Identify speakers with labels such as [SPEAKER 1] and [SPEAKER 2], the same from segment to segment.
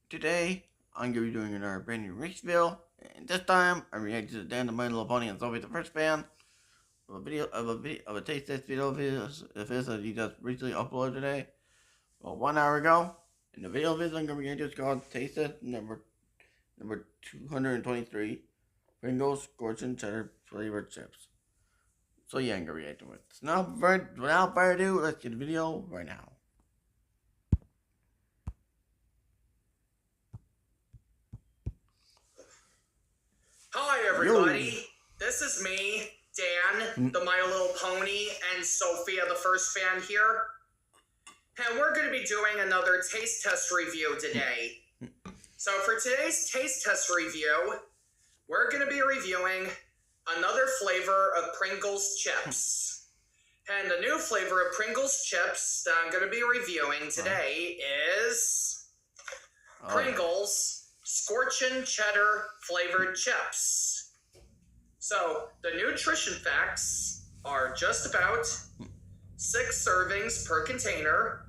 [SPEAKER 1] Today, I'm going to be doing another brand new Ricksville, and this time, I'm reacting to Dan the My Little Pony and Sophie the First Fan of a taste test video of his that he just recently uploaded today, well, 1 hour ago. And the video of his I'm going to be reacting to is called Taste Test number 223, Pringles, Scorchin, Cheddar flavored chips. So yeah, I'm going to react to it. So now, without further ado, let's get the video right now.
[SPEAKER 2] Hi everybody, This is me, Dan, the My Little Pony, and Sophia the First Fan here. And we're going to be doing another taste test review today. So for today's taste test review, we're going to be reviewing another flavor of Pringles chips. And the new flavor of Pringles chips that I'm going to be reviewing today is Pringles Scorchin Cheddar flavored chips. So the nutrition facts are just about 6 servings per container.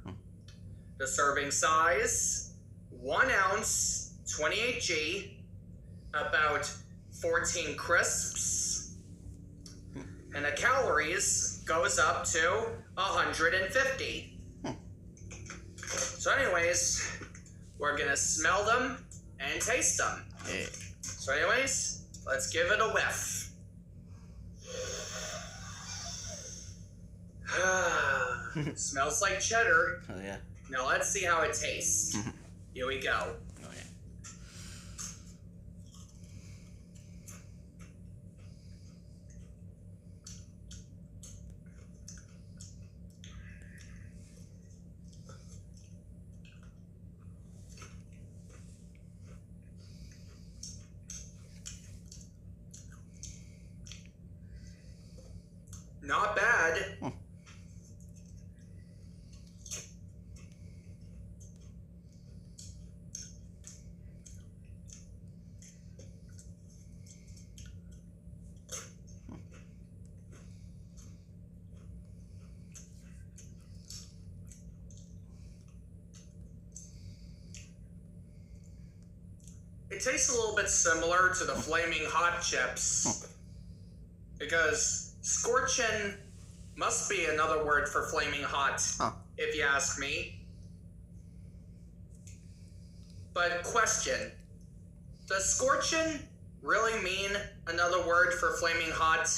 [SPEAKER 2] The serving size, 1 ounce, 28G, about 14 crisps. And the calories goes up to 150. So anyways, we're gonna smell them and taste them.
[SPEAKER 1] Yeah.
[SPEAKER 2] So anyways, let's give it a whiff. Smells like cheddar.
[SPEAKER 1] Oh yeah.
[SPEAKER 2] Now let's see how it tastes. Here we go.
[SPEAKER 1] Oh yeah.
[SPEAKER 2] Not bad. It tastes a little bit similar to the Flaming Hot chips. Because Scorchin must be another word for Flaming Hot, if you ask me. But question, does Scorchin really mean another word for Flaming Hot?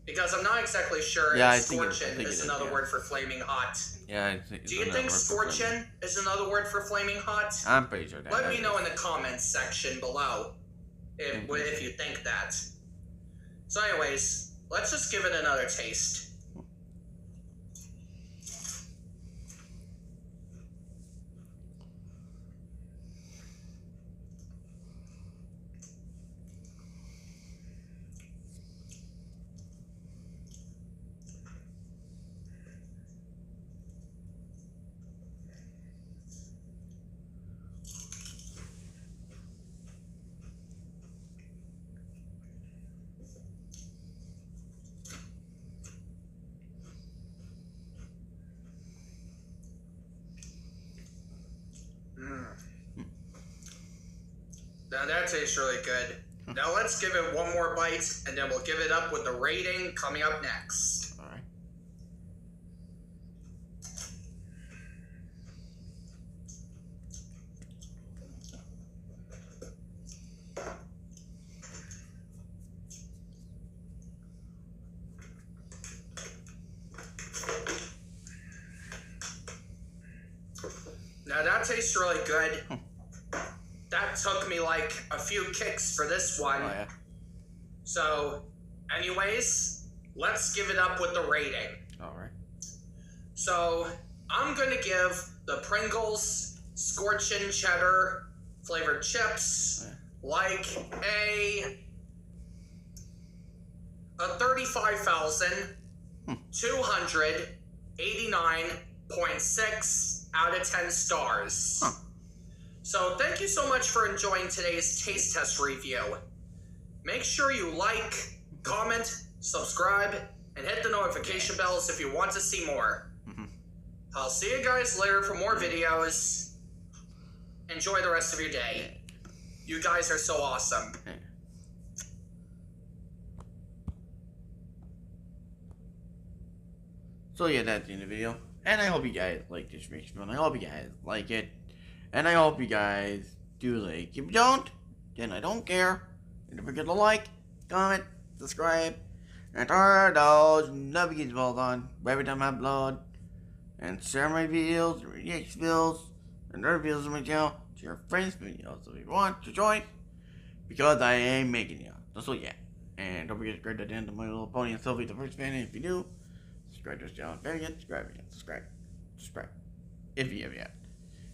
[SPEAKER 2] Because I'm not exactly sure if Scorchin is another word for Flaming Hot.
[SPEAKER 1] Yeah,
[SPEAKER 2] do you think Scorchin is another word for Flaming Hot?
[SPEAKER 1] I'm pretty sure that.
[SPEAKER 2] Let me know in the comments section below if you think that. So anyways, let's just give it another taste. Now that tastes really good. Now let's give it one more bite, and then we'll give it up with the rating coming up next.
[SPEAKER 1] All right.
[SPEAKER 2] Now that tastes really good. That took me like a few kicks for this one.
[SPEAKER 1] Oh, yeah.
[SPEAKER 2] So, anyways, let's give it up with the rating.
[SPEAKER 1] All right.
[SPEAKER 2] So, I'm going to give the Pringles Scorchin Cheddar flavored chips like a 35,289.6 out of 10 stars. So thank you so much for enjoying today's taste test review. Make sure you like, comment, subscribe, and hit the notification bells if you want to see more. I'll see you guys later for more videos. Enjoy the rest of your day. You guys are so awesome.
[SPEAKER 1] So yeah, that's the end of the video. And I hope you guys like this reaction, and I hope you guys like it. And I hope you guys do like. If you don't, then I don't care. And don't forget to like, comment, subscribe, and turn those notification bells on every time I upload. And share my videos, reaction videos, and other videos on my channel to your friends' videos if you want to join. Because I am making you. So yeah. And don't forget to subscribe to the end of My Little Pony and Sylvie the First Fan. And if you do, subscribe to this channel. If you haven't yet, subscribe. If you have yet.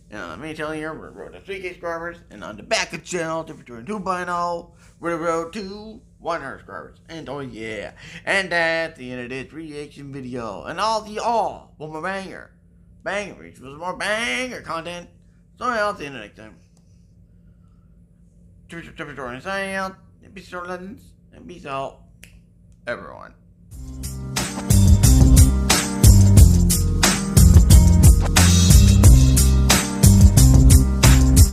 [SPEAKER 1] And let me tell you, we're road to 3K subscribers. And on the back of the channel, different 2.0, we're the road to 100 subscribers. And oh yeah. And that's the end of this reaction video. And one more banger. Reach for some more banger content. So I'll see you next time. Signing out. And peace out, legends. And peace out, everyone.